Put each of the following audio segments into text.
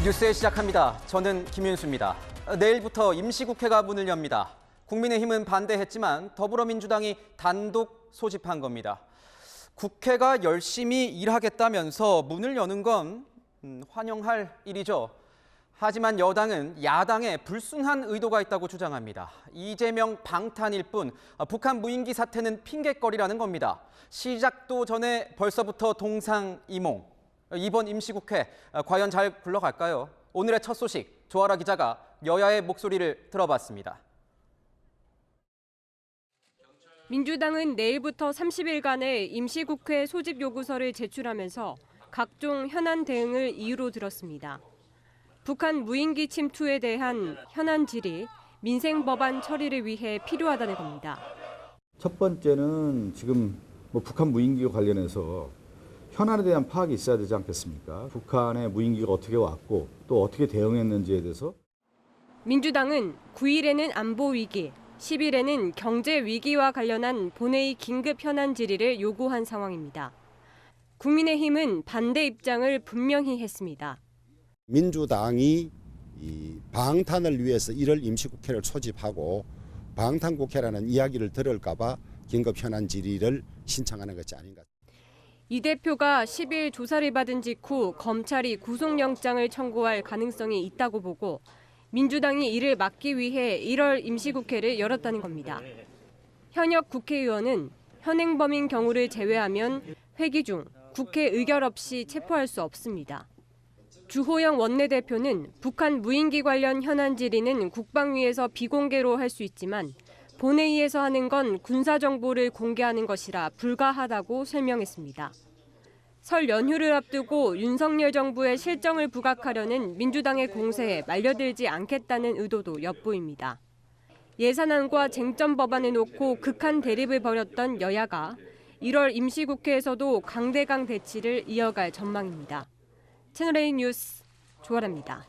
뉴스에 시작합니다. 저는 김윤수입니다. 내일부터 임시국회가 문을 엽니다. 국민의힘은 반대했지만 더불어민주당이 단독 소집한 겁니다. 국회가 열심히 일하겠다면서 문을 여는 건 환영할 일이죠. 하지만 여당은 야당에 불순한 의도가 있다고 주장합니다. 이재명 방탄일 뿐 북한 무인기 사태는 핑계거리라는 겁니다. 시작도 전에 벌써부터 동상이몽. 이번 임시국회 과연 잘 굴러갈까요? 오늘의 첫 소식, 조아라 기자가 여야의 목소리를 들어봤습니다. 민주당은 내일부터 30일간의 임시국회 소집 요구서를 제출하면서 각종 현안 대응을 이유로 들었습니다. 북한 무인기 침투에 대한 현안 질의, 민생 법안 처리를 위해 필요하다는 겁니다. 첫 번째는 지금 북한 무인기와 관련해서 현안에 대한 파악이 있어야 되지 않겠습니까? 북한의 무인기가 어떻게 왔고 또 어떻게 대응했는지에 대해서. 민주당은 9일에는 안보 위기, 10일에는 경제 위기와 관련한 본회의 긴급 현안 질의를 요구한 상황입니다. 국민의힘은 반대 입장을 분명히 했습니다. 민주당이 이 방탄을 위해서 1월 임시국회를 소집하고 방탄국회라는 이야기를 들을까 봐 긴급 현안 질의를 신청하는 것이 아닌가. 이 대표가 10일 조사를 받은 직후 검찰이 구속영장을 청구할 가능성이 있다고 보고 민주당이 이를 막기 위해 1월 임시국회를 열었다는 겁니다. 현역 국회의원은 현행범인 경우를 제외하면 회기 중 국회 의결 없이 체포할 수 없습니다. 주호영 원내대표는 북한 무인기 관련 현안 질의는 국방위에서 비공개로 할 수 있지만 본회의에서 하는 건 군사정보를 공개하는 것이라 불가하다고 설명했습니다. 설 연휴를 앞두고 윤석열 정부의 실정을 부각하려는 민주당의 공세에 말려들지 않겠다는 의도도 엿보입니다. 예산안과 쟁점 법안을 놓고 극한 대립을 벌였던 여야가 1월 임시국회에서도 강대강 대치를 이어갈 전망입니다. 채널A 뉴스 조아라입니다.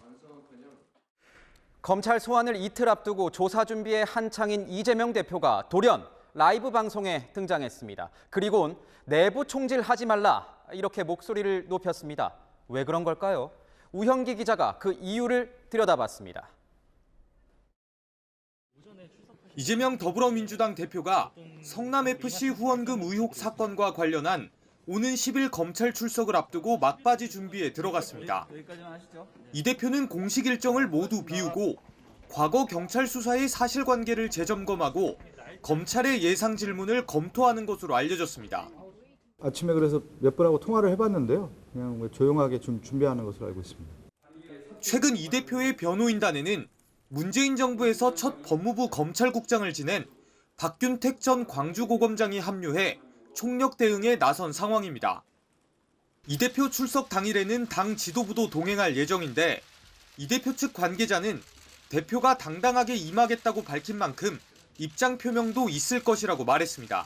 검찰 소환을 이틀 앞두고 조사 준비에 한창인 이재명 대표가 돌연 라이브 방송에 등장했습니다. 그리고는 내부 총질하지 말라 이렇게 목소리를 높였습니다. 왜 그런 걸까요? 우형기 기자가 그 이유를 들여다봤습니다. 이재명 더불어민주당 대표가 성남FC 후원금 의혹 사건과 관련한 오는 10일 검찰 출석을 앞두고 막바지 준비에 들어갔습니다. 이 대표는 공식 일정을 모두 비우고 과거 경찰 수사의 사실관계를 재점검하고 검찰의 예상 질문을 검토하는 것으로 알려졌습니다. 아침에 그래서 몇 분하고 통화를 해봤는데요. 그냥 조용하게 좀 준비하는 것으로 알고 있습니다. 최근 이 대표의 변호인단에는 문재인 정부에서 첫 법무부 검찰국장을 지낸 박균택 전 광주고검장이 합류해 총력 대응에 나선 상황입니다. 이 대표 출석 당일에는 당 지도부도 동행할 예정인데 이 대표 측 관계자는 대표가 당당하게 임하겠다고 밝힌 만큼 입장 표명도 있을 것이라고 말했습니다.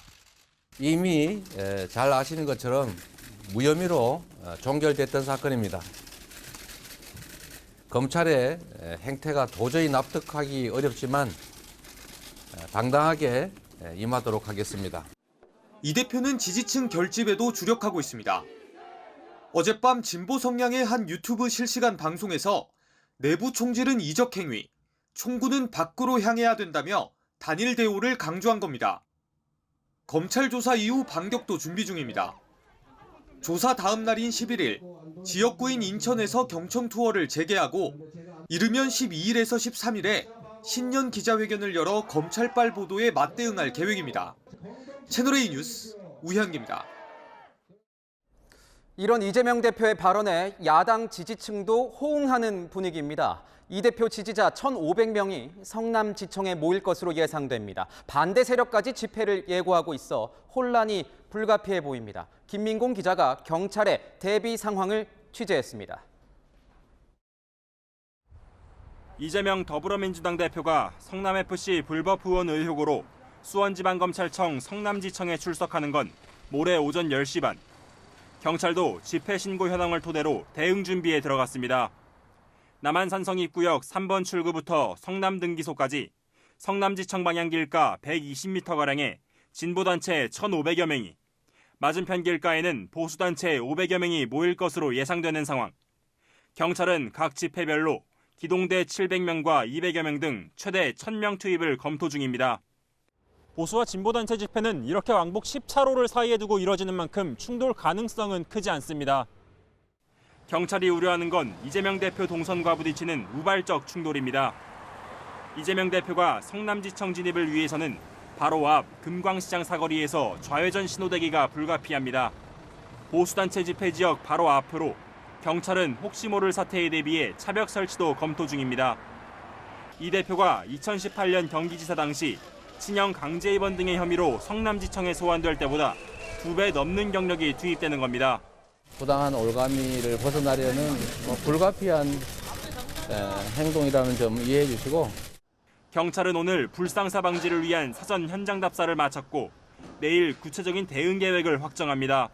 이미 잘 아시는 것처럼 무혐의로 종결됐던 사건입니다. 검찰의 행태가 도저히 납득하기 어렵지만 당당하게 임하도록 하겠습니다. 이 대표는 지지층 결집에도 주력하고 있습니다. 어젯밤 진보 성향의 한 유튜브 실시간 방송에서 내부 총질은 이적 행위, 총구는 밖으로 향해야 된다며 단일 대우를 강조한 겁니다. 검찰 조사 이후 반격도 준비 중입니다. 조사 다음 날인 11일, 지역구인 인천에서 경청 투어를 재개하고 이르면 12일에서 13일에 신년 기자회견을 열어 검찰발 보도에 맞대응할 계획입니다. 채널A 뉴스 우현기입니다. 이런 이재명 대표의 발언에 야당 지지층도 호응하는 분위기입니다. 이 대표 지지자 1,500명이 성남지청에 모일 것으로 예상됩니다. 반대 세력까지 집회를 예고하고 있어 혼란이 불가피해 보입니다. 김민공 기자가 경찰의 대비 상황을 취재했습니다. 이재명 더불어민주당 대표가 성남FC 불법 후원 의혹으로 수원지방검찰청 성남지청에 출석하는 건 모레 오전 10시 반. 경찰도 집회 신고 현황을 토대로 대응 준비에 들어갔습니다. 남한산성 입구역 3번 출구부터 성남등기소까지 성남지청 방향 길가 120m가량에 진보단체 1,500여 명이, 맞은편 길가에는 보수단체 500여 명이 모일 것으로 예상되는 상황. 경찰은 각 집회별로 기동대 700명과 200여 명 등 최대 1000명 투입을 검토 중입니다. 보수와 진보단체 집회는 이렇게 왕복 10차로를 사이에 두고 이뤄지는 만큼 충돌 가능성은 크지 않습니다. 경찰이 우려하는 건 이재명 대표 동선과 부딪히는 우발적 충돌입니다. 이재명 대표가 성남지청 진입을 위해서는 바로 앞 금광시장 사거리에서 좌회전 신호대기가 불가피합니다. 보수단체 집회 지역 바로 앞으로 경찰은 혹시 모를 사태에 대비해 차벽 설치도 검토 중입니다. 이 대표가 2018년 경기지사 당시 친형 강제 입원 등의 혐의로 성남지청에 소환될 때보다 2배 넘는 경력이 투입되는 겁니다. 부당한 올가미를 벗어나려는 불가피한 행동이라는 점 이해해 주시고, 경찰은 오늘 불상사 방지를 위한 사전 현장 답사를 마쳤고 내일 구체적인 대응 계획을 확정합니다.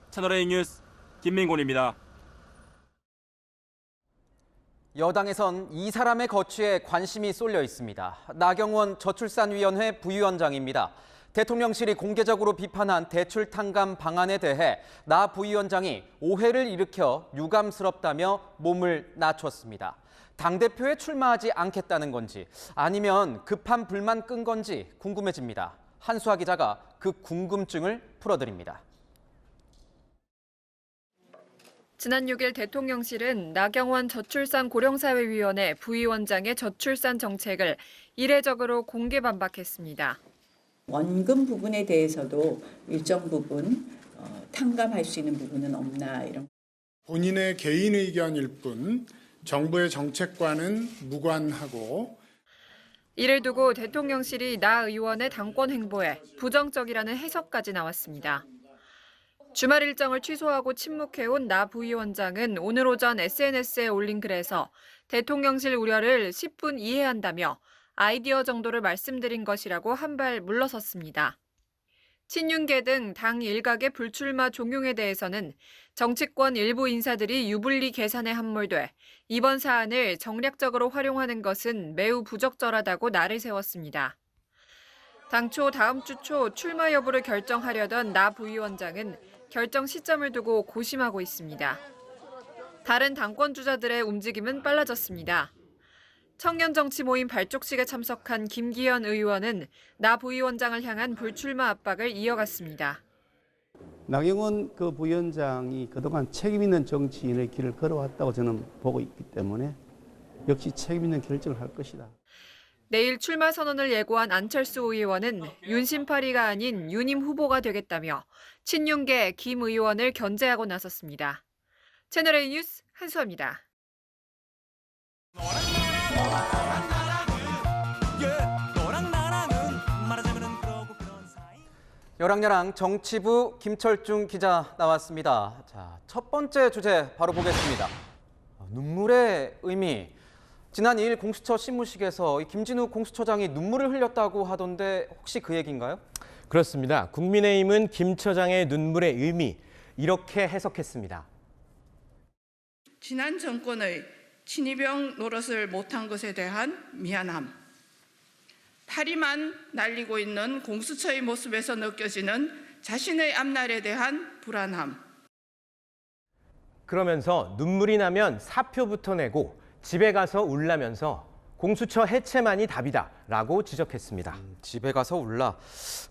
채널A 뉴스 김민곤입니다. 여당에선 이 사람의 거취에 관심이 쏠려 있습니다. 나경원 저출산위원회 부위원장입니다. 대통령실이 공개적으로 비판한 대출 탕감 방안에 대해 나 부위원장이 오해를 일으켜 유감스럽다며 몸을 낮췄습니다. 당대표에 출마하지 않겠다는 건지 아니면 급한 불만 끈 건지 궁금해집니다. 한수아 기자가 그 궁금증을 풀어드립니다. 지난 6일 대통령실은 나경원 저출산 고령사회위원회 부위원장의 저출산 정책을 이례적으로 공개 반박했습니다. 원금 부분에 대해서도 일정 부분 탕감할 수 있는 부분은 없나 이런. 본인의 개인 의견일 뿐 정부의 정책과는 무관하고. 이를 두고 대통령실이 나 의원의 당권 행보에 부정적이라는 해석까지 나왔습니다. 주말 일정을 취소하고 침묵해온 나 부위원장은 오늘 오전 SNS에 올린 글에서 대통령실 우려를 10분 이해한다며 아이디어 정도를 말씀드린 것이라고 한 발 물러섰습니다. 친윤계 등 당 일각의 불출마 종용에 대해서는 정치권 일부 인사들이 유불리 계산에 함몰돼 이번 사안을 정략적으로 활용하는 것은 매우 부적절하다고 날을 세웠습니다. 당초 다음 주 초 출마 여부를 결정하려던 나 부위원장은 결정 시점을 두고 고심하고 있습니다. 다른 당권 주자들의 움직임은 빨라졌습니다. 청년 정치 모임 발족식에 참석한 김기현 의원은 나 부위원장을 향한 불출마 압박을 이어갔습니다. 나경원 그 부위원장이 그동안 책임 있는 정치인의 길을 걸어왔다고 저는 보고 있기 때문에 역시 책임 있는 결정을 할 것이다. 내일 출마 선언을 예고한 안철수 의원은 윤심파리가 아닌 윤임 후보가 되겠다며 친윤계 김 의원을 견제하고 나섰습니다. 채널A 뉴스 한수아입니다. 여랑야랑 정치부 김철중 기자 나왔습니다. 자, 첫 번째 주제 바로 보겠습니다. 눈물의 의미. 지난 2일 공수처 신무식에서 김진우 공수처장이 눈물을 흘렸다고 하던데 혹시 그 얘기인가요? 그렇습니다. 국민의힘은 김 처장의 눈물의 의미 이렇게 해석했습니다. 지난 정권의 친이병 노릇을 못한 것에 대한 미안함. 파리만 날리고 있는 공수처의 모습에서 느껴지는 자신의 앞날에 대한 불안함. 그러면서 눈물이 나면 사표부터 내고 집에 가서 울라면서 공수처 해체만이 답이다라고 지적했습니다. 집에 가서 울라.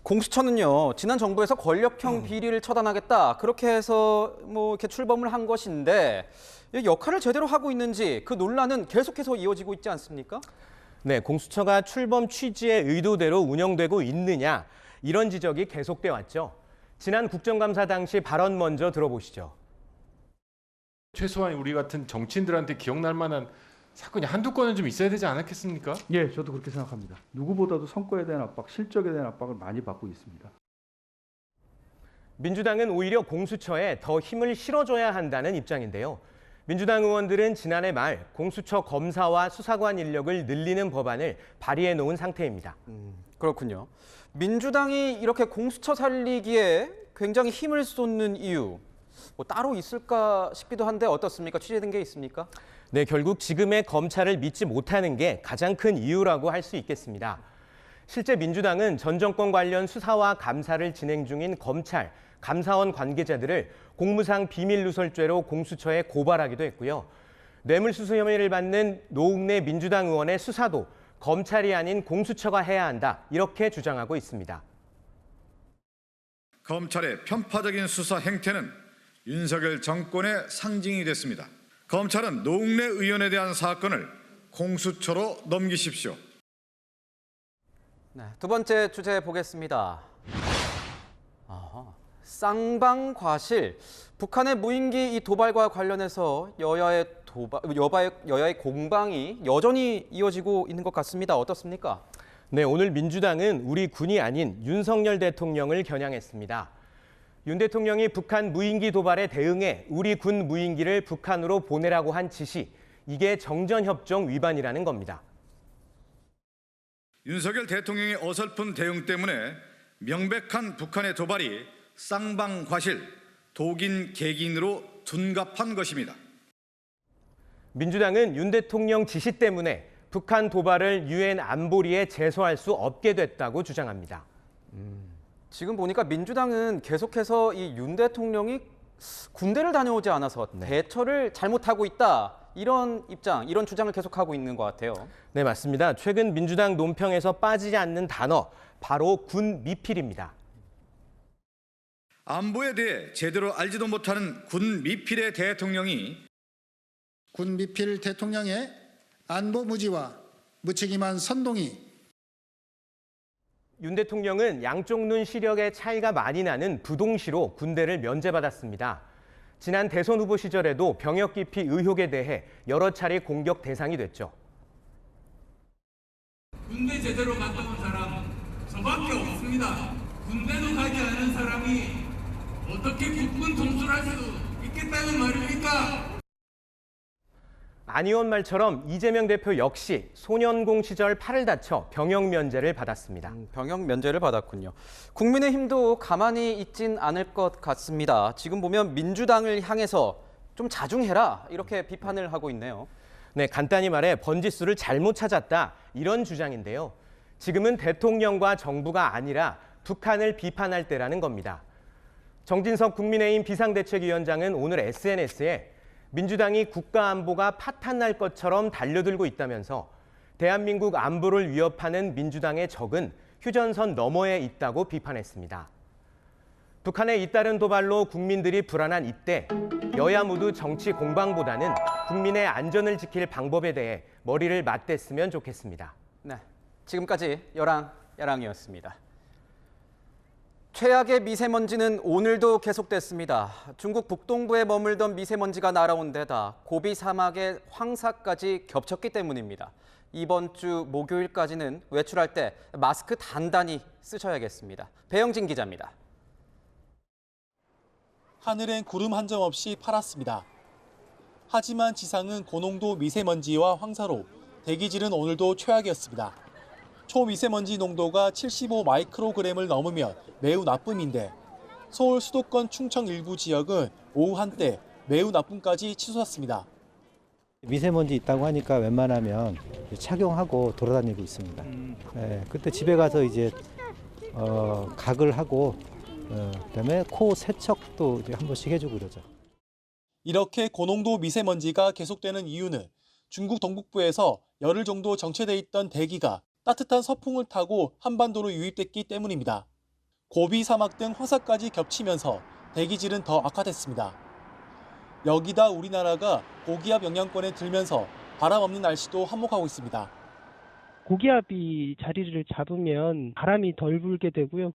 공수처는요, 지난 정부에서 권력형 비리를 처단하겠다 그렇게 해서 이렇게 출범을 한 것인데 역할을 제대로 하고 있는지 그 논란은 계속해서 이어지고 있지 않습니까? 네, 공수처가 출범 취지의 의도대로 운영되고 있느냐 이런 지적이 계속돼 왔죠. 지난 국정감사 당시 발언 먼저 들어보시죠. 최소한 우리 같은 정치인들한테 기억날 만한 사건이 한두 건은 좀 있어야 되지 않았겠습니까? 예, 저도 그렇게 생각합니다. 누구보다도 성과에 대한 압박, 실적에 대한 압박을 많이 받고 있습니다. 민주당은 오히려 공수처에 더 힘을 실어줘야 한다는 입장인데요. 민주당 의원들은 지난해 말 공수처 검사와 수사관 인력을 늘리는 법안을 발의해 놓은 상태입니다. 그렇군요. 민주당이 이렇게 공수처 살리기에 굉장히 힘을 쏟는 이유 따로 있을까 싶기도 한데 어떻습니까? 취재된 게 있습니까? 네, 결국 지금의 검찰을 믿지 못하는 게 가장 큰 이유라고 할 수 있겠습니다. 실제 민주당은 전 정권 관련 수사와 감사를 진행 중인 검찰, 감사원 관계자들을 공무상 비밀누설죄로 공수처에 고발하기도 했고요. 뇌물수수 혐의를 받는 노웅래 민주당 의원의 수사도 검찰이 아닌 공수처가 해야 한다, 이렇게 주장하고 있습니다. 검찰의 편파적인 수사 행태는 윤석열 정권의 상징이 됐습니다. 검찰은 노웅래 의원에 대한 사건을 공수처로 넘기십시오. 네, 두 번째 주제 보겠습니다. 쌍방과실. 북한의 무인기 이 도발과 관련해서 여야의 공방이 여전히 이어지고 있는 것 같습니다. 어떻습니까? 네, 오늘 민주당은 우리 군이 아닌 윤석열 대통령을 겨냥했습니다. 윤 대통령이 북한 무인기 도발에 대응해 우리 군 무인기를 북한으로 보내라고 한 지시, 이게 정전협정 위반이라는 겁니다. 윤석열 대통령의 어설픈 대응 때문에 명백한 북한의 도발이 쌍방과실, 독인 개긴으로 둔갑한 것입니다. 민주당은 윤 대통령 지시 때문에 북한 도발을 유엔 안보리에 제소할 수 없게 됐다고 주장합니다. 지금 보니까 민주당은 계속해서 이 윤 대통령이 군대를 다녀오지 않아서 대처를 잘못하고 있다, 이런 입장, 이런 주장을 계속하고 있는 것 같아요. 네, 맞습니다. 최근 민주당 논평에서 빠지지 않는 단어, 바로 군 미필입니다. 안보에 대해 제대로 알지도 못하는 군 미필의 대통령이 군 미필 대통령의 안보 무지와 무책임한 선동이 윤 대통령은 양쪽 눈 시력의 차이가 많이 나는 부동시로 군대를 면제받았습니다. 지난 대선 후보 시절에도 병역 기피 의혹에 대해 여러 차례 공격 대상이 됐죠. 군대 제대로 갔다 온 사람 저밖에 없습니다. 군대도 가지 않은 사람이 어떻게 국군 통솔할 수 있겠다는 말입니까? 안 의원 말처럼 이재명 대표 역시 소년공 시절 팔을 다쳐 병역 면제를 받았습니다. 병역 면제를 받았군요. 국민의힘도 가만히 있진 않을 것 같습니다. 지금 보면 민주당을 향해서 좀 자중해라, 이렇게 비판을 하고 있네요. 네, 간단히 말해 번지수를 잘못 찾았다, 이런 주장인데요. 지금은 대통령과 정부가 아니라 북한을 비판할 때라는 겁니다. 정진석 국민의힘 비상대책위원장은 오늘 SNS에 민주당이 국가안보가 파탄날 것처럼 달려들고 있다면서 대한민국 안보를 위협하는 민주당의 적은 휴전선 너머에 있다고 비판했습니다. 북한의 잇따른 도발로 국민들이 불안한 이때 여야 모두 정치 공방보다는 국민의 안전을 지킬 방법에 대해 머리를 맞댔으면 좋겠습니다. 네, 지금까지 야랑이었습니다. 최악의 미세먼지는 오늘도 계속됐습니다. 중국 북동부에 머물던 미세먼지가 날아온 데다 고비 사막의 황사까지 겹쳤기 때문입니다. 이번 주 목요일까지는 외출할 때 마스크 단단히 쓰셔야겠습니다. 배영진 기자입니다. 하늘엔 구름 한 점 없이 파랗습니다. 하지만 지상은 고농도 미세먼지와 황사로 대기질은 오늘도 최악이었습니다. 초미세먼지 농도가 75 마이크로그램을 넘으면 매우 나쁨인데 서울 수도권 충청 일부 지역은 오후 한때 매우 나쁨까지 치솟았습니다. 미세먼지 있다고 하니까 웬만하면 착용하고 돌아다니고 있습니다. 네, 그때 집에 가서 이제 가글 하고 그다음에 코 세척도 이제 한 번씩 해주고 그러죠. 이렇게 고농도 미세먼지가 계속되는 이유는 중국 동북부에서 열흘 정도 정체돼 있던 대기가 따뜻한 서풍을 타고 한반도로 유입됐기 때문입니다. 고비 사막 등 황사까지 겹치면서 대기질은 더 악화됐습니다. 여기다 우리나라가 고기압 영향권에 들면서 바람 없는 날씨도 한몫하고 있습니다. 고기압이 자리를 잡으면 바람이 덜 불게 되고요.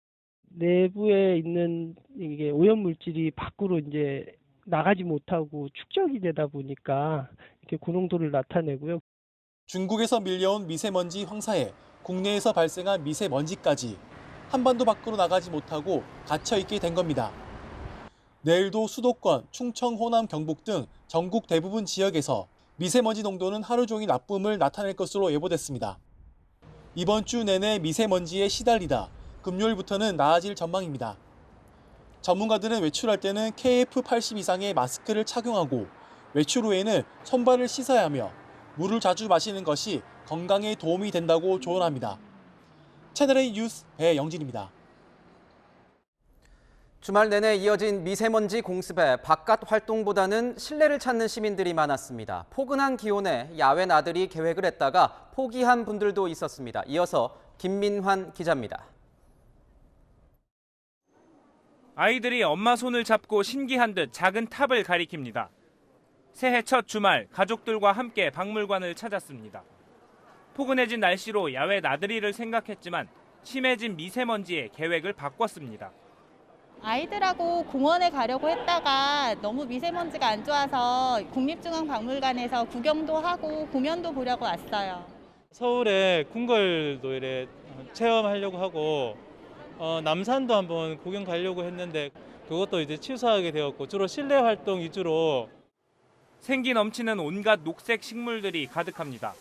내부에 있는 이게 오염 물질이 밖으로 이제 나가지 못하고 축적이 되다 보니까 이렇게 고농도를 나타내고요. 중국에서 밀려온 미세먼지 황사에 국내에서 발생한 미세먼지까지 한반도 밖으로 나가지 못하고 갇혀있게 된 겁니다. 내일도 수도권, 충청, 호남, 경북 등 전국 대부분 지역에서 미세먼지 농도는 하루 종일 나쁨을 나타낼 것으로 예보됐습니다. 이번 주 내내 미세먼지에 시달리다 금요일부터는 나아질 전망입니다. 전문가들은 외출할 때는 KF80 이상의 마스크를 착용하고 외출 후에는 손발을 씻어야 하며 물을 자주 마시는 것이 건강에 도움이 된다고 조언합니다. 채널A 뉴스 배영진입니다. 주말 내내 이어진 미세먼지 공습에 바깥 활동보다는 실내를 찾는 시민들이 많았습니다. 포근한 기온에 야외 나들이 계획을 했다가 포기한 분들도 있었습니다. 이어서 김민환 기자입니다. 아이들이 엄마 손을 잡고 신기한 듯 작은 탑을 가리킵니다. 새해 첫 주말 가족들과 함께 박물관을 찾았습니다. 포근해진 날씨로 야외 나들이를 생각했지만 심해진 미세먼지에 계획을 바꿨습니다. 아이들하고 공원에 가려고 했다가 너무 미세먼지가 안 좋아서 국립중앙박물관에서 구경도 하고 공연도 보려고 왔어요. 서울에 궁궐도 이래 체험하려고 하고 남산도 한번 구경 가려고 했는데 그것도 이제 취소하게 되었고 주로 실내 활동 위주로. 생기 넘치는 온갖 녹색 식물들이 가득합니다.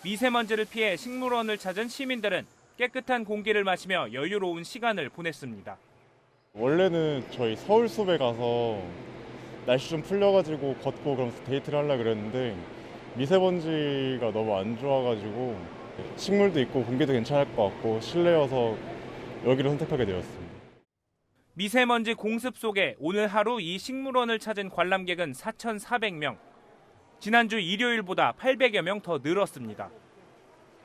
미세먼지를 피해 식물원을 찾은 시민들은 깨끗한 공기를 마시며 여유로운 시간을 보냈습니다. 원래는 저희 서울숲에 가서 날씨 좀 풀려가지고 걷고 그러면서 데이트를 하려고 그랬는데 미세먼지가 너무 안 좋아가지고 식물도 있고 공기도 괜찮을 것 같고 실내여서 여기를 선택하게 되었습니다. 미세먼지 공습 속에 오늘 하루 이 식물원을 찾은 관람객은 4,400명. 지난주 일요일보다 800여 명 더 늘었습니다.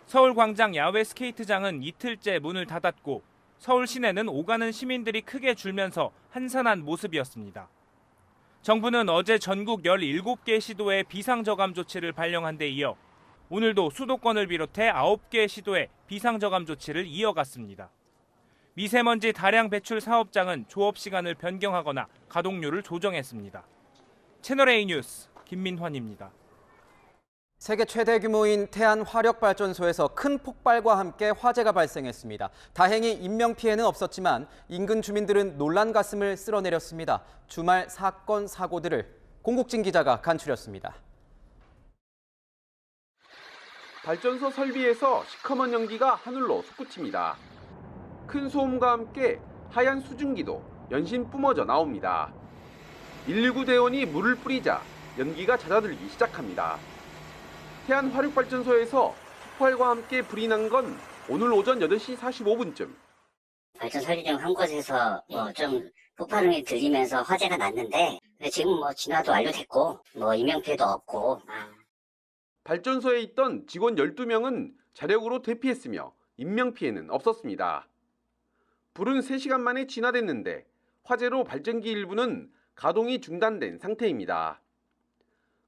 서울광장 야외 스케이트장은 이틀째 문을 닫았고 서울 시내는 오가는 시민들이 크게 줄면서 한산한 모습이었습니다. 정부는 어제 전국 17개 시도에 비상저감 조치를 발령한 데 이어 오늘도 수도권을 비롯해 9개 시도에 비상저감 조치를 이어갔습니다. 미세먼지 다량 배출 사업장은 조업 시간을 변경하거나 가동률을 조정했습니다. 채널A 뉴스 김민환입니다. 세계 최대 규모인 태안 화력발전소에서 큰 폭발과 함께 화재가 발생했습니다. 다행히 인명피해는 없었지만 인근 주민들은 놀란 가슴을 쓸어내렸습니다. 주말 사건, 사고들을 공국진 기자가 간추렸습니다. 발전소 설비에서 시커먼 연기가 하늘로 솟구칩니다. 큰 소음과 함께 하얀 수증기도 연신 뿜어져 나옵니다. 119 대원이 물을 뿌리자 연기가 잦아들기 시작합니다. 태안 화력발전소에서 폭발과 함께 불이 난 건 오늘 오전 8시 45분쯤. 발전 설비 중 한 곳에서 좀 폭발음이 들리면서 화재가 났는데 지금 진화도 완료됐고 인명피해도 없고. 발전소에 있던 직원 12명은 자력으로 대피했으며 인명피해는 없었습니다. 불은 3시간 만에 진화됐는데 화재로 발전기 일부는 가동이 중단된 상태입니다.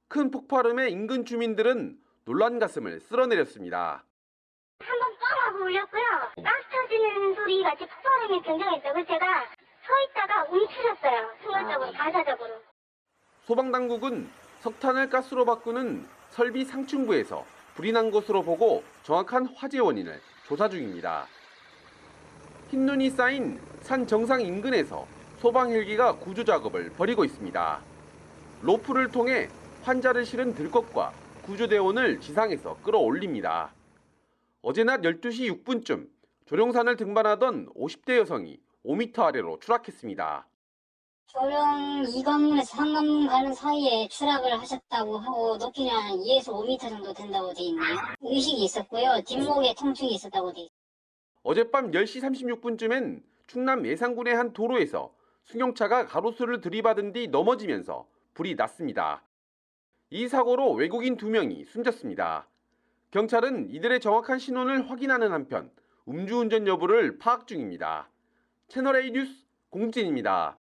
큰 폭발음에 인근 주민들은 놀란 가슴을 쓸어내렸습니다. 한번 뻥 하고 울렸고요. 가스 터지는 소리 같이 폭발음이 굉장했어요. 그래서 제가 서 있다가 움츠렸어요. 순간적으로, 반사적으로. 소방당국은 석탄을 가스로 바꾸는 설비 상층부에서 불이 난 것으로 보고 정확한 화재 원인을 조사 중입니다. 흰눈이 쌓인 산 정상 인근에서 소방 헬기가 구조 작업을 벌이고 있습니다. 로프를 통해 환자를 실은 들것과 구조대원을 지상에서 끌어올립니다. 어제 낮 12시 6분쯤 조령산을 등반하던 50대 여성이 5m 아래로 추락했습니다. 조령 2관문에서 3관문 가는 사이에 추락을 하셨다고 하고 높이는 2에서 5m 정도 된다고 돼 있네요. 의식이 있었고요. 뒷목에 통증이 있었다고 돼 있어요. 어젯밤 10시 36분쯤엔 충남 예산군의 한 도로에서 승용차가 가로수를 들이받은 뒤 넘어지면서 불이 났습니다. 이 사고로 외국인 2명이 숨졌습니다. 경찰은 이들의 정확한 신원을 확인하는 한편 음주운전 여부를 파악 중입니다. 채널A 뉴스 공진입니다.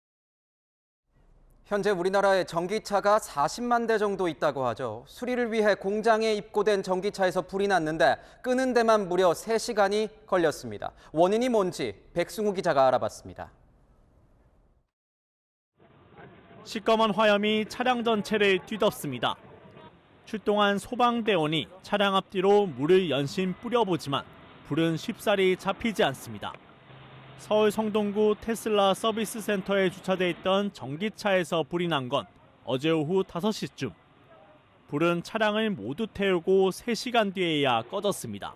현재 우리나라에 전기차가 40만 대 정도 있다고 하죠. 수리를 위해 공장에 입고된 전기차에서 불이 났는데 끄는 데만 무려 3시간이 걸렸습니다. 원인이 뭔지 백승우 기자가 알아봤습니다. 시꺼먼 화염이 차량 전체를 뒤덮습니다. 출동한 소방대원이 차량 앞뒤로 물을 연신 뿌려보지만 불은 쉽사리 잡히지 않습니다. 서울 성동구 테슬라 서비스 센터에 주차돼 있던 전기차에서 불이 난 건 어제 오후 5시쯤. 불은 차량을 모두 태우고 3시간 뒤에야 꺼졌습니다.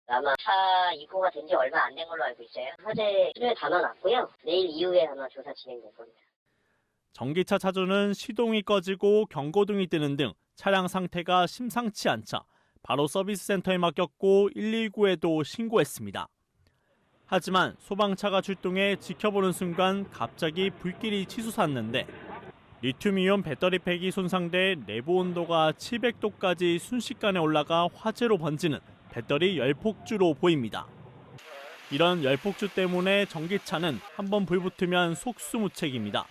아마 차 입고가 된 지 얼마 안 된 걸로 알고 있어요. 화재 수리를 담아놨고요. 내일 이후에 아마 조사 진행될 겁니다. 전기차 차주는 시동이 꺼지고 경고등이 뜨는 등 차량 상태가 심상치 않자 바로 서비스 센터에 맡겼고 119에도 신고했습니다. 하지만 소방차가 출동해 지켜보는 순간 갑자기 불길이 치솟았는데 리튬이온 배터리팩이 손상돼 내부 온도가 700도까지 순식간에 올라가 화재로 번지는 배터리 열폭주로 보입니다. 이런 열폭주 때문에 전기차는 한번 불붙으면 속수무책입니다.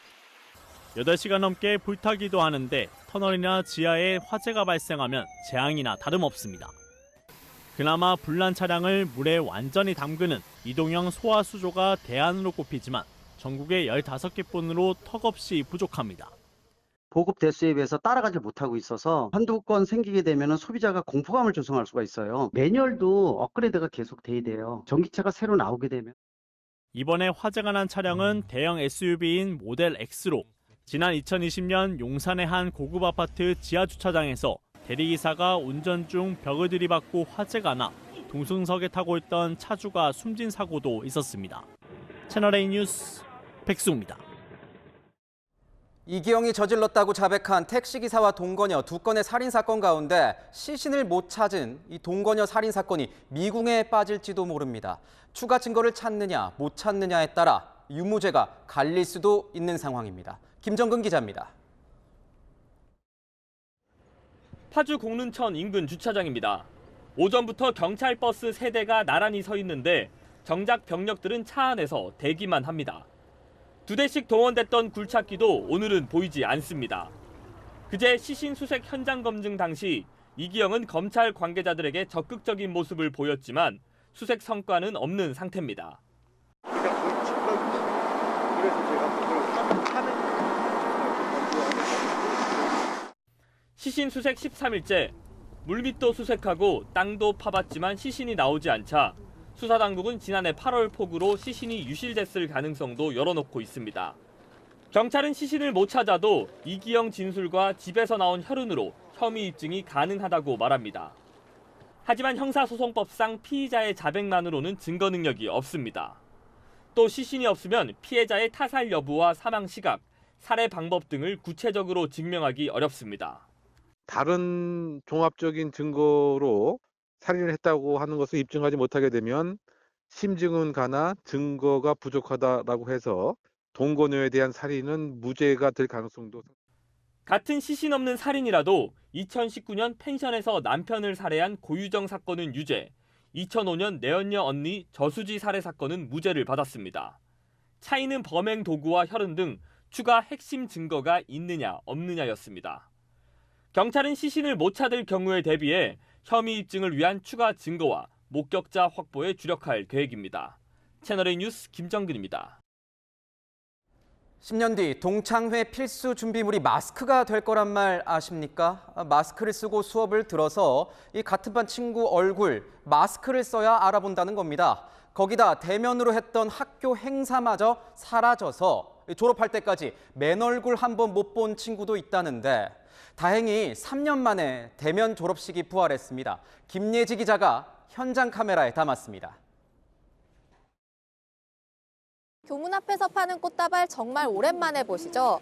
8시간 넘게 불타기도 하는데 터널이나 지하에 화재가 발생하면 재앙이나 다름없습니다. 그나마 불난 차량을 물에 완전히 담그는 이동형 소화수조가 대안으로 꼽히지만 전국에 15개 뿐으로 턱없이 부족합니다. 보급 대수에 비해서 따라가지 못하고 있어서 한두 건 생기게 되면 소비자가 공포감을 조성할 수가 있어요. 매뉴얼도 업그레이드가 계속 돼야 돼요. 전기차가 새로 나오게 되면. 이번에 화재가 난 차량은 대형 SUV인 모델 X로 지난 2020년 용산의 한 고급 아파트 지하주차장에서 대리기사가 운전 중 벽을 들이받고 화재가 나 동승석에 타고 있던 차주가 숨진 사고도 있었습니다. 채널A 뉴스 백수입니다. 이기영이 저질렀다고 자백한 택시기사와 동거녀 2건의 살인사건 가운데 시신을 못 찾은 이 동거녀 살인사건이 미궁에 빠질지도 모릅니다. 추가 증거를 찾느냐 못 찾느냐에 따라 유무죄가 갈릴 수도 있는 상황입니다. 김정근 기자입니다. 파주 공릉천 인근 주차장입니다. 오전부터 경찰 버스 3대가 나란히 서 있는데 정작 병력들은 차 안에서 대기만 합니다. 2대씩 동원됐던 굴착기도 오늘은 보이지 않습니다. 그제 시신 수색 현장 검증 당시 이기영은 검찰 관계자들에게 적극적인 모습을 보였지만 수색 성과는 없는 상태입니다. 시신 수색 13일째, 물밑도 수색하고 땅도 파봤지만 시신이 나오지 않자 수사당국은 지난해 8월 폭우로 시신이 유실됐을 가능성도 열어놓고 있습니다. 경찰은 시신을 못 찾아도 이기영 진술과 집에서 나온 혈흔으로 혐의 입증이 가능하다고 말합니다. 하지만 형사소송법상 피의자의 자백만으로는 증거 능력이 없습니다. 또 시신이 없으면 피해자의 타살 여부와 사망 시각, 살해 방법 등을 구체적으로 증명하기 어렵습니다. 다른 종합적인 증거로 살인을 했다고 하는 것을 입증하지 못하게 되면 심증은 가나 증거가 부족하다라고 해서 동거녀에 대한 살인은 무죄가 될 가능성도. 같은 시신 없는 살인이라도 2019년 펜션에서 남편을 살해한 고유정 사건은 유죄, 2005년 내연녀 언니 저수지 살해 사건은 무죄를 받았습니다. 차이는 범행 도구와 혈흔 등 추가 핵심 증거가 있느냐 없느냐였습니다. 경찰은 시신을 못 찾을 경우에 대비해 혐의 입증을 위한 추가 증거와 목격자 확보에 주력할 계획입니다. 채널A 뉴스 김정근입니다. 10년 뒤 동창회 필수 준비물이 마스크가 될 거란 말 아십니까? 마스크를 쓰고 수업을 들어서 이 같은 반 친구 얼굴, 마스크를 써야 알아본다는 겁니다. 거기다 대면으로 했던 학교 행사마저 사라져서 졸업할 때까지 맨 얼굴 한 번 못 본 친구도 있다는데 다행히 3년 만에 대면 졸업식이 부활했습니다. 김예지 기자가 현장 카메라에 담았습니다. 교문 앞에서 파는 꽃다발 정말 오랜만에 보시죠?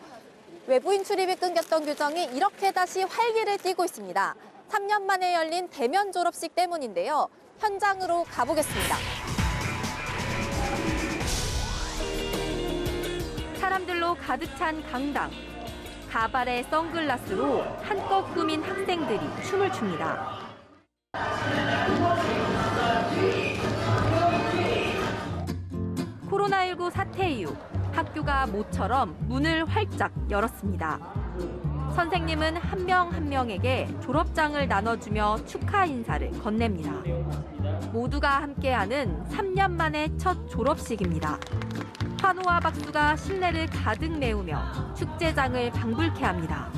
외부인 출입이 끊겼던 규정이 이렇게 다시 활기를 띠고 있습니다. 3년 만에 열린 대면 졸업식 때문인데요. 현장으로 가보겠습니다. 사람들로 가득 찬 강당. 가발에 선글라스로 한껏 꾸민 학생들이 춤을 춥니다. 코로나19 사태 이후 학교가 모처럼 문을 활짝 열었습니다. 선생님은 한 명 한 명에게 졸업장을 나눠주며 축하 인사를 건넵니다. 모두가 함께하는 3년 만의 첫 졸업식입니다. 환호와 박수가 실내를 가득 메우며 축제장을 방불케 합니다.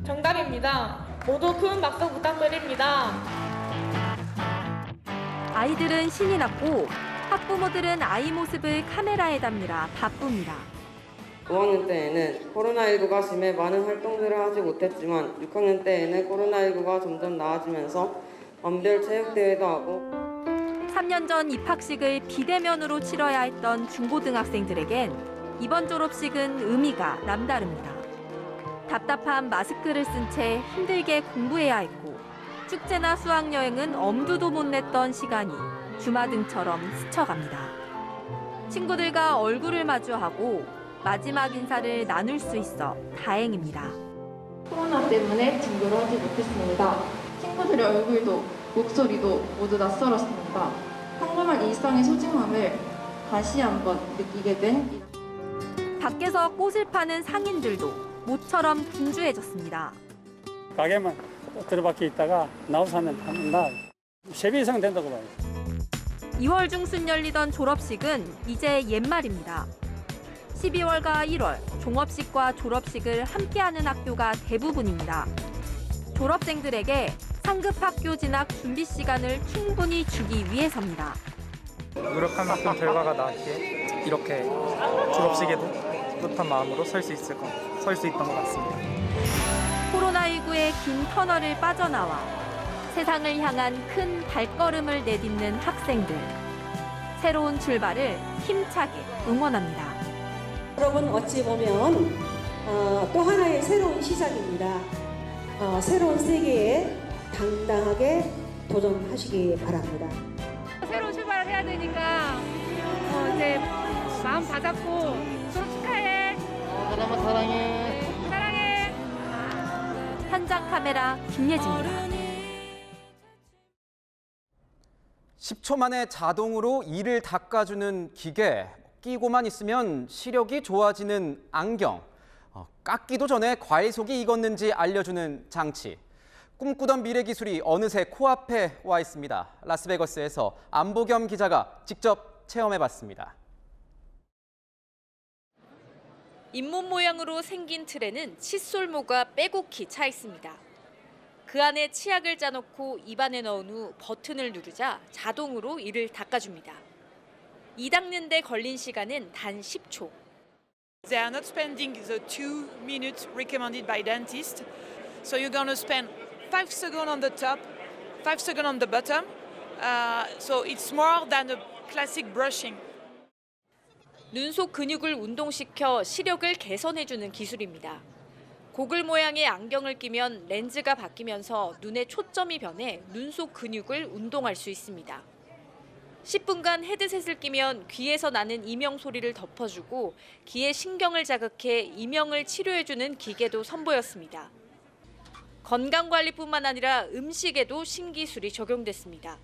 정답입니다. 모두 큰 박수 부탁드립니다. 아이들은 신이 났고 학부모들은 아이 모습을 카메라에 담느라 바쁩니다. 5학년 때에는 코로나19가 심해 많은 활동들을 하지 못했지만 6학년 때에는 코로나19가 점점 나아지면서 원별 체육대회도 하고 3년 전 입학식을 비대면으로 치러야 했던 중고등학생들에겐 이번 졸업식은 의미가 남다릅니다. 답답한 마스크를 쓴 채 힘들게 공부해야 했고 축제나 수학여행은 엄두도 못 냈던 시간이 주마등처럼 스쳐갑니다. 친구들과 얼굴을 마주하고 마지막 인사를 나눌 수 있어 다행입니다. 코로나 때문에 등교를 하지 못했습니다. 친구들의 얼굴도 목소리도 모두 낯설었습니다. 평범한 일상의 소중함을 다시 한번 느끼게 된 밖에서 꽃을 파는 상인들도 모처럼 분주해졌습니다. 가게만 들어박혀 있다가 나와서 하면 나 3배 이상 된다고 봐요. 2월 중순 열리던 졸업식은 이제 옛말입니다. 12월과 1월 종업식과 졸업식을 함께하는 학교가 대부분입니다. 졸업생들에게 상급 학교 진학 준비 시간을 충분히 주기 위해서입니다. 노력한 만큼 결과가 나왔기에 이렇게 졸업식에도 뿌듯한 마음으로 설 수 있던 것 같습니다. 코로나19의 긴 터널을 빠져나와 세상을 향한 큰 발걸음을 내딛는 학생들. 새로운 출발을 힘차게 응원합니다. 여러분 어찌 보면 또 하나의 새로운 시작입니다. 새로운 세계에 당당하게 도전하시기 바랍니다. 새로운 출발을 해야 되니까 이제 마음 다잡고 졸업 축하해. 사랑아 사랑해. 사랑해. 현장 카메라 김예진입니다. 10초 만에 자동으로 이를 닦아주는 기계, 끼고만 있으면 시력이 좋아지는 안경, 깎기도 전에 과일 속이 익었는지 알려주는 장치. 꿈꾸던 미래 기술이 어느새 코앞에 와 있습니다. 라스베거스에서 안보겸 기자가 직접 체험해봤습니다. 잇몸 모양으로 생긴 틀에는 칫솔모가 빼곡히 차 있습니다. 그 안에 치약을 짜놓고 입안에 넣은 후 버튼을 누르자 자동으로 이를 닦아줍니다. 이 닦는 데 걸린 시간은 단 10초. They are not spending the 2 minutes recommended by dentist. So you're going to spend 5 seconds on the top, 5 seconds on the bottom. So it's more than a classic brushing. 눈속 근육을 운동시켜 시력을 개선해주는 기술입니다. 고글 모양의 안경을 끼면 렌즈가 바뀌면서 눈의 초점이 변해 눈속 근육을 운동할 수 있습니다. 10분간 헤드셋을 끼면 귀에서 나는 이명 소리를 덮어주고 귀의 신경을 자극해 이명을 치료해주는 기계도 선보였습니다. 건강관리뿐만 아니라 음식에도 신기술이 적용됐습니다.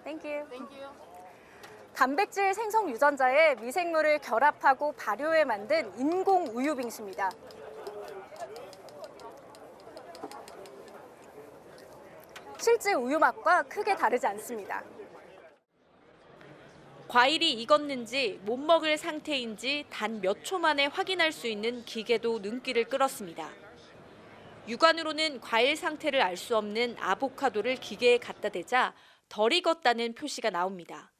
Thank you. 단백질 생성 유전자에 미생물을 결합하고 발효해 만든 인공 우유 빙수입니다. 실제 우유 맛과 크게 다르지 않습니다. 과일이 익었는지 못 먹을 상태인지 단 몇 초 만에 확인할 수 있는 기계도 눈길을 끌었습니다. 육안으로는 과일 상태를 알 수 없는 아보카도를 기계에 갖다 대자 덜 익었다는 표시가 나옵니다.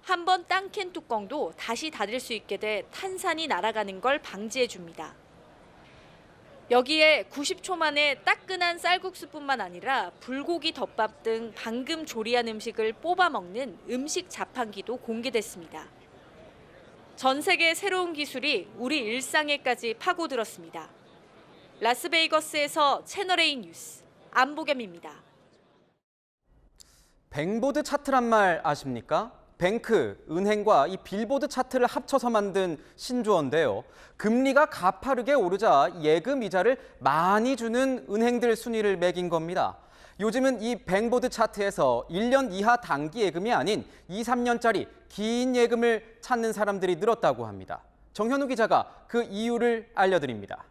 한 번 딴 캔 뚜껑도 다시 닫을 수 있게 돼 탄산이 날아가는 걸 방지해 줍니다. 여기에 90초 만에 따끈한 쌀국수뿐만 아니라 불고기 덮밥 등 방금 조리한 음식을 뽑아 먹는 음식 자판기도 공개됐습니다. 전 세계의 새로운 기술이 우리 일상에까지 파고들었습니다. 라스베이거스에서 채널A 뉴스 안보겸입니다. 뱅보드 차트란 말 아십니까? 뱅크, 은행과 이 빌보드 차트를 합쳐서 만든 신조어인데요. 금리가 가파르게 오르자 예금 이자를 많이 주는 은행들 순위를 매긴 겁니다. 요즘은 이 뱅보드 차트에서 1년 이하 단기 예금이 아닌 2, 3년짜리 긴 예금을 찾는 사람들이 늘었다고 합니다. 정현우 기자가 그 이유를 알려드립니다.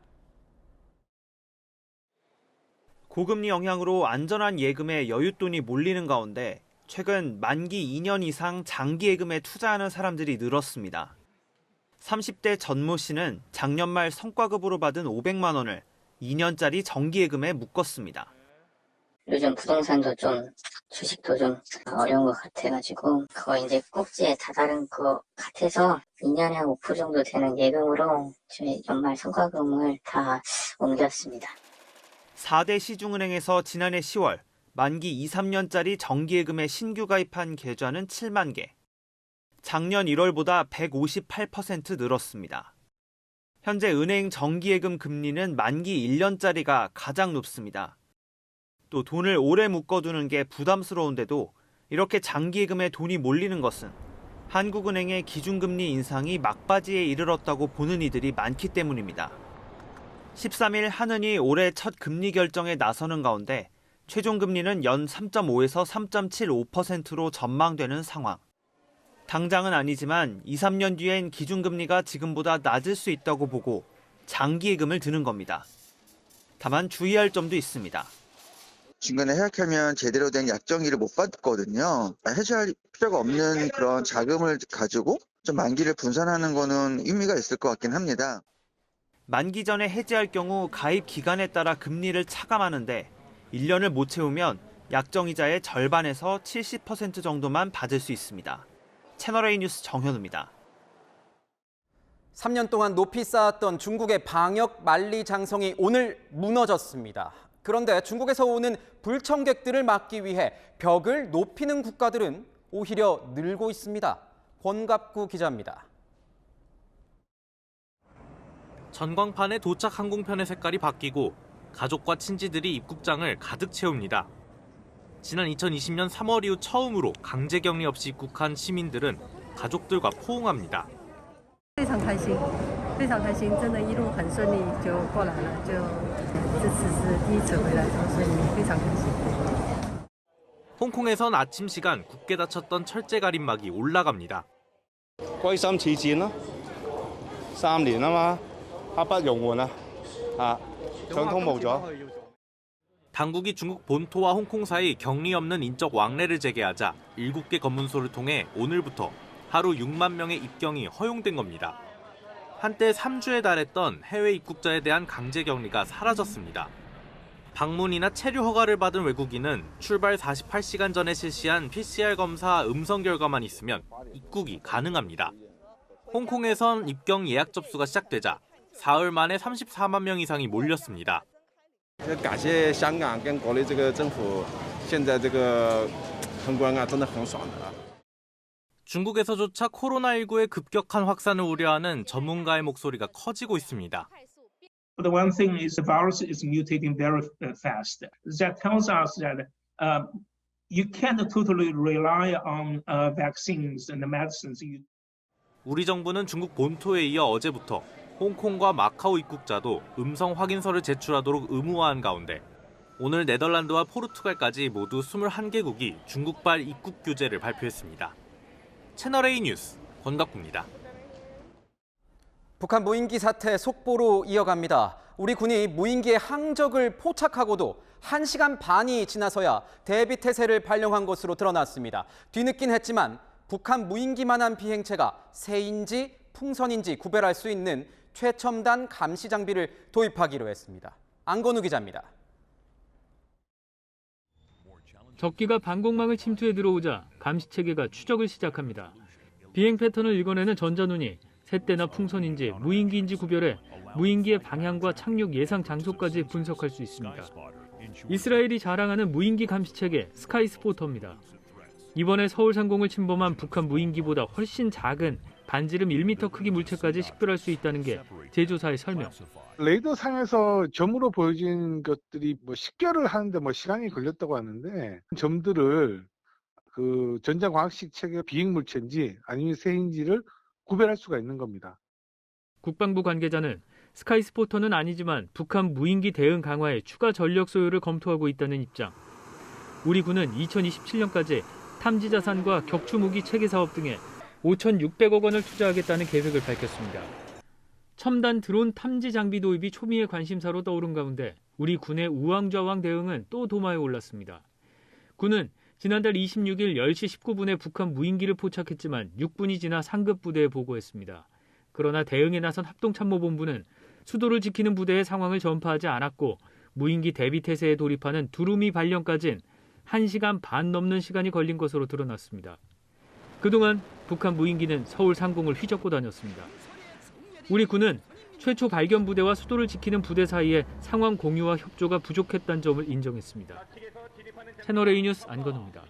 고금리 영향으로 안전한 예금에 여윳돈이 몰리는 가운데 최근 만기 2년 이상 장기 예금에 투자하는 사람들이 늘었습니다. 30대 전모 씨는 작년 말 성과급으로 받은 500만 원을 2년짜리 정기 예금에 묶었습니다. 요즘 부동산도 좀 주식도 좀 어려운 것 같아가지고 그거 이제 꼭지에 다다른 것 같아서 2년에 한 5% 정도 되는 예금으로 저희 연말 성과금을 다 옮겼습니다. 4대 시중은행에서 지난해 10월 만기 2, 3년짜리 정기예금에 신규 가입한 계좌는 7만 개. 작년 1월보다 158% 늘었습니다. 현재 은행 정기예금 금리는 만기 1년짜리가 가장 높습니다. 또 돈을 오래 묶어두는 게 부담스러운데도 이렇게 장기예금에 돈이 몰리는 것은 한국은행의 기준금리 인상이 막바지에 이르렀다고 보는 이들이 많기 때문입니다. 13일 한은이 올해 첫 금리 결정에 나서는 가운데 최종 금리는 연 3.5에서 3.75%로 전망되는 상황. 당장은 아니지만 2, 3년 뒤엔 기준금리가 지금보다 낮을 수 있다고 보고 장기 예금을 드는 겁니다. 다만 주의할 점도 있습니다. 중간에 해약하면 제대로 된 약정일을 못 받거든요. 해지할 필요가 없는 그런 자금을 가지고 좀 만기를 분산하는 거는 의미가 있을 것 같긴 합니다. 만기 전에 해지할 경우 가입 기간에 따라 금리를 차감하는데 1년을 못 채우면 약정이자의 절반에서 70% 정도만 받을 수 있습니다. 채널A 뉴스 정현우입니다. 3년 동안 높이 쌓았던 중국의 방역 만리장성이 오늘 무너졌습니다. 그런데 중국에서 오는 불청객들을 막기 위해 벽을 높이는 국가들은 오히려 늘고 있습니다. 권갑구 기자입니다. 전광판에 도착 항공편의 색깔이 바뀌고 가족과 친지들이 입국장을 가득 채웁니다. 지난 2020년 3월 이후 처음으로 강제 격리 없이 입국한 시민들은 가족들과 포옹합니다. 非常开心，非常开心，真的一路很顺利就过来了，就这次是第一次回来这么顺利，非常开心。 홍콩에선 아침 시간 굳게 닫혔던 철제 가림막이 올라갑니다. 歸心似箭咯，3年啊嘛，刻不容緩啊，暢通無阻。 당국이 중국 본토와 홍콩 사이 격리 없는 인적 왕래를 재개하자 7개 검문소를 통해 오늘부터 하루 6만 명의 입경이 허용된 겁니다. 한때 3주에 달했던 해외 입국자에 대한 강제 격리가 사라졌습니다. 방문이나 체류 허가를 받은 외국인은 출발 48시간 전에 실시한 PCR 검사 음성 결과만 있으면 입국이 가능합니다. 홍콩에선 입경 예약 접수가 시작되자 사흘 만에 34만 명 이상이 몰렸습니다. 感谢香港跟国内这个政府，现在这个通关啊，真的很爽的啊。 중국에서조차 코로나19의 급격한 확산을 우려하는 전문가의 목소리가 커지고 있습니다. But the one thing is the virus is mutating very fast. That tells us that you can't totally rely on vaccines and the medicines. 우리 정부는 중국 본토에 이어 어제부터 홍콩과 마카오 입국자도 음성 확인서를 제출하도록 의무화한 가운데 오늘 네덜란드와 포르투갈까지 모두 21개국이 중국발 입국 규제를 발표했습니다. 채널A 뉴스 권갑구입니다. 북한 무인기 사태 속보로 이어갑니다. 우리 군이 무인기의 항적을 포착하고도 1시간 반이 지나서야 대비태세를 발령한 것으로 드러났습니다. 뒤늦긴 했지만 북한 무인기만한 비행체가 새인지 풍선인지 구별할 수 있는 최첨단 감시 장비를 도입하기로 했습니다. 안건우 기자입니다. 적기가 방공망을 침투해 들어오자 감시체계가 추적을 시작합니다. 비행 패턴을 읽어내는 전자눈이 새떼나 풍선인지 무인기인지 구별해 무인기의 방향과 착륙 예상 장소까지 분석할 수 있습니다. 이스라엘이 자랑하는 무인기 감시체계 스카이스포터입니다. 이번에 서울 상공을 침범한 북한 무인기보다 훨씬 작은 반지름 1m 크기 물체까지 식별할 수 있다는 게 제조사의 설명. 레이더 상에서 점으로 보여진 것들이 식별을 하는데 시간이 걸렸다고 하는데 점들을 그 전자광학식 체계 비행 물체인지 아니면 새인지를 구별할 수가 있는 겁니다. 국방부 관계자는 스카이스포터는 아니지만 북한 무인기 대응 강화에 추가 전력 소요를 검토하고 있다는 입장. 우리 군은 2027년까지 탐지 자산과 격추 무기 체계 사업 등에 5,600억 원을 투자하겠다는 계획을 밝혔습니다. 첨단 드론 탐지 장비 도입이 초미의 관심사로 떠오른 가운데 우리 군의 우왕좌왕 대응은 또 도마에 올랐습니다. 군은 지난달 26일 10시 19분에 북한 무인기를 포착했지만 6분이 지나 상급 부대에 보고했습니다. 그러나 대응에 나선 합동참모본부는 수도를 지키는 부대의 상황을 전파하지 않았고 무인기 대비태세에 돌입하는 두루미 발령까지는 1시간 반 넘는 시간이 걸린 것으로 드러났습니다. 그동안 북한 무인기는 서울 상공을 휘젓고 다녔습니다. 우리 군은 최초 발견 부대와 수도를 지키는 부대 사이에 상황 공유와 협조가 부족했다는 점을 인정했습니다. 채널A 뉴스 안건우입니다.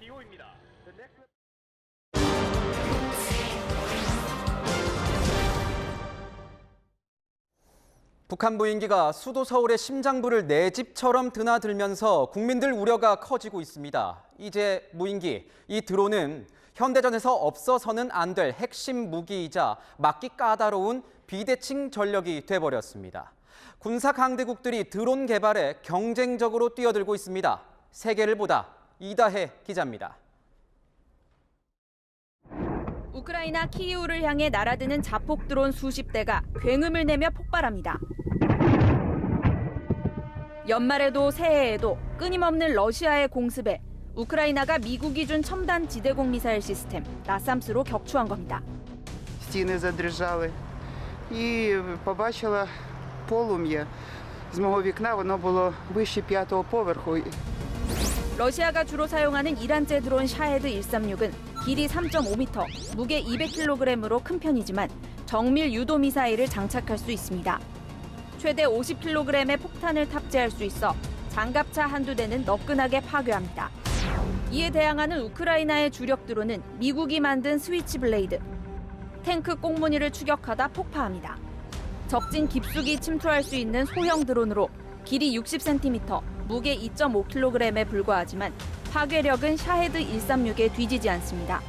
북한 무인기가 수도 서울의 심장부를 내 집처럼 드나들면서 국민들 우려가 커지고 있습니다. 이제 무인기, 이 드론은 현대전에서 없어서는 안 될 핵심 무기이자 막기 까다로운 비대칭 전력이 돼버렸습니다. 군사 강대국들이 드론 개발에 경쟁적으로 뛰어들고 있습니다. 세계를 보다 이다혜 기자입니다. 우크라이나 키이우를 향해 날아드는 자폭 드론 수십 대가 굉음을 내며 폭발합니다. 연말에도 새해에도 끊임없는 러시아의 공습에 우크라이나가 미국이 준 첨단 지대공 미사일 시스템 나삼스로 격추한 겁니다. Стіни задрижали і побачила полум'я з мого вікна, воно було вище 5-го поверху. 러시아가 주로 사용하는 이란제 드론 샤헤드 136은 길이 3.5m, 무게 200kg으로 큰 편이지만 정밀 유도 미사일을 장착할 수 있습니다. 최대 50kg의 폭탄을 탑재할 수 있어 장갑차 한두 대는 너끈하게 파괴합니다. 이에 대항하는 우크라이나의 주력 드론은 미국이 만든 스위치 블레이드. 탱크 꽁무니를 추격하다 폭파합니다. 적진 깊숙이 침투할 수 있는 소형 드론으로 길이 60cm, 무게 2.5kg에 불과하지만 파괴력은 샤헤드 136에 뒤지지 않습니다.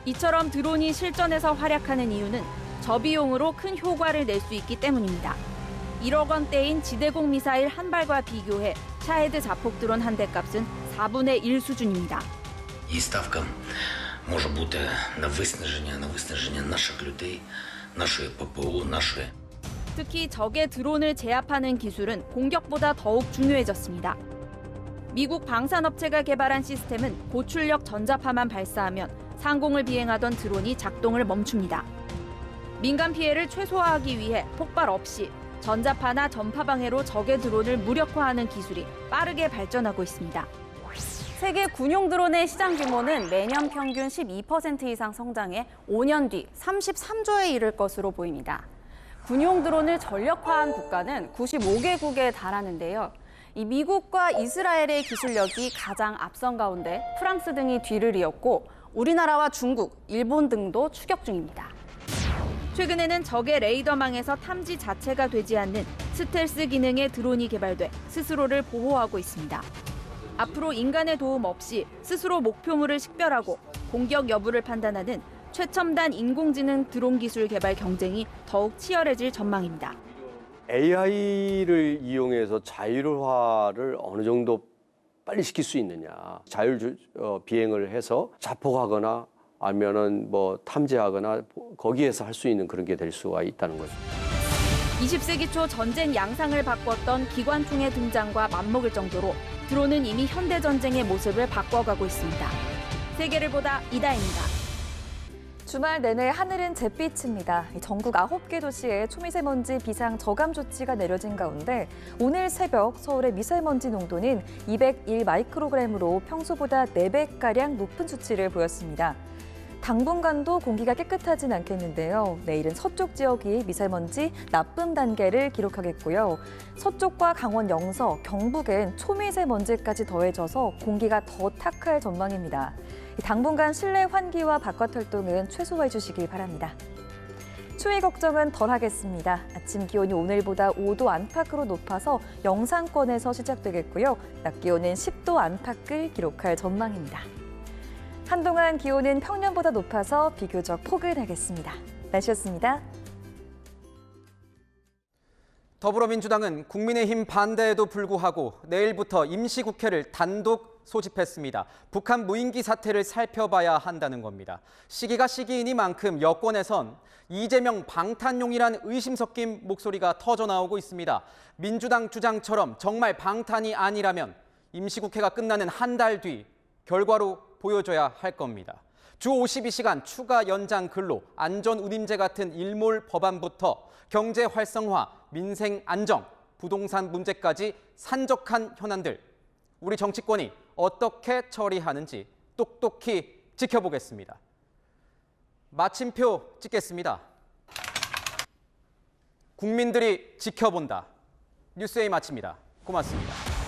이처럼 드론이 실전에서 활약하는 이유는 저비용으로 큰 효과를 낼 수 있기 때문입니다. 1억 원대인 지대공 미사일 한 발과 비교해 샤헤드 자폭 드론 한 대 값은 4분의 1 수준입니다. І ставка може бути на виснаження наших людей, нашої ППО, нашої. 특히 적의 드론을 제압하는 기술은 공격보다 더욱 중요해졌습니다. 미국 방산업체가 개발한 시스템은 고출력 전자파만 발사하면 상공을 비행하던 드론이 작동을 멈춥니다. 민간 피해를 최소화하기 위해 폭발 없이 전자파나 전파 방해로 적의 드론을 무력화하는 기술이 빠르게 발전하고 있습니다. 세계 군용 드론의 시장 규모는 매년 평균 12% 이상 성장해 5년 뒤 33조에 이를 것으로 보입니다. 군용 드론을 전력화한 국가는 95개국에 달하는데요. 이 미국과 이스라엘의 기술력이 가장 앞선 가운데 프랑스 등이 뒤를 이었고 우리나라와 중국, 일본 등도 추격 중입니다. 최근에는 적의 레이더망에서 탐지 자체가 되지 않는 스텔스 기능의 드론이 개발돼 스스로를 보호하고 있습니다. 앞으로 인간의 도움 없이 스스로 목표물을 식별하고 공격 여부를 판단하는 최첨단 인공지능 드론 기술 개발 경쟁이 더욱 치열해질 전망입니다. AI를 이용해서 자율화를 어느 정도 빨리 시킬 수 있느냐. 자율 비행을 해서 자폭하거나 아니면은 뭐 탐지하거나 거기에서 할 수 있는 그런 게 될 수가 있다는 거죠. 20세기 초 전쟁 양상을 바꿨던 기관총의 등장과 맞먹을 정도로 드론은 이미 현대전쟁의 모습을 바꿔가고 있습니다. 세계를 보다 이다혜입니다. 주말 내내 하늘은 잿빛입니다. 전국 9개 도시에 초미세먼지 비상 저감 조치가 내려진 가운데 오늘 새벽 서울의 미세먼지 농도는 201 마이크로그램으로 평소보다 4배가량 높은 수치를 보였습니다. 당분간도 공기가 깨끗하진 않겠는데요. 내일은 서쪽 지역이 미세먼지 나쁨 단계를 기록하겠고요. 서쪽과 강원 영서, 경북엔 초미세먼지까지 더해져서 공기가 더 탁할 전망입니다. 당분간 실내 환기와 바깥 활동은 최소화해 주시길 바랍니다. 추위 걱정은 덜 하겠습니다. 아침 기온이 오늘보다 5도 안팎으로 높아서 영상권에서 시작되겠고요. 낮 기온은 10도 안팎을 기록할 전망입니다. 한동안 기온은 평년보다 높아서 비교적 포근하겠습니다. 날씨였습니다. 더불어민주당은 국민의힘 반대에도 불구하고 내일부터 임시국회를 단독 소집했습니다. 북한 무인기 사태를 살펴봐야 한다는 겁니다. 시기가 시기이니만큼 여권에선 이재명 방탄용이란 의심 섞인 목소리가 터져나오고 있습니다. 민주당 주장처럼 정말 방탄이 아니라면 임시국회가 끝나는 한 달 뒤 결과로 보여줘야 할 겁니다. 주 52시간 추가 연장 근로, 안전운임제 같은 일몰 법안부터 경제 활성화, 민생 안정, 부동산 문제까지 산적한 현안들. 우리 정치권이 어떻게 처리하는지 똑똑히 지켜보겠습니다. 마침표 찍겠습니다. 국민들이 지켜본다. 뉴스A 마칩니다. 고맙습니다.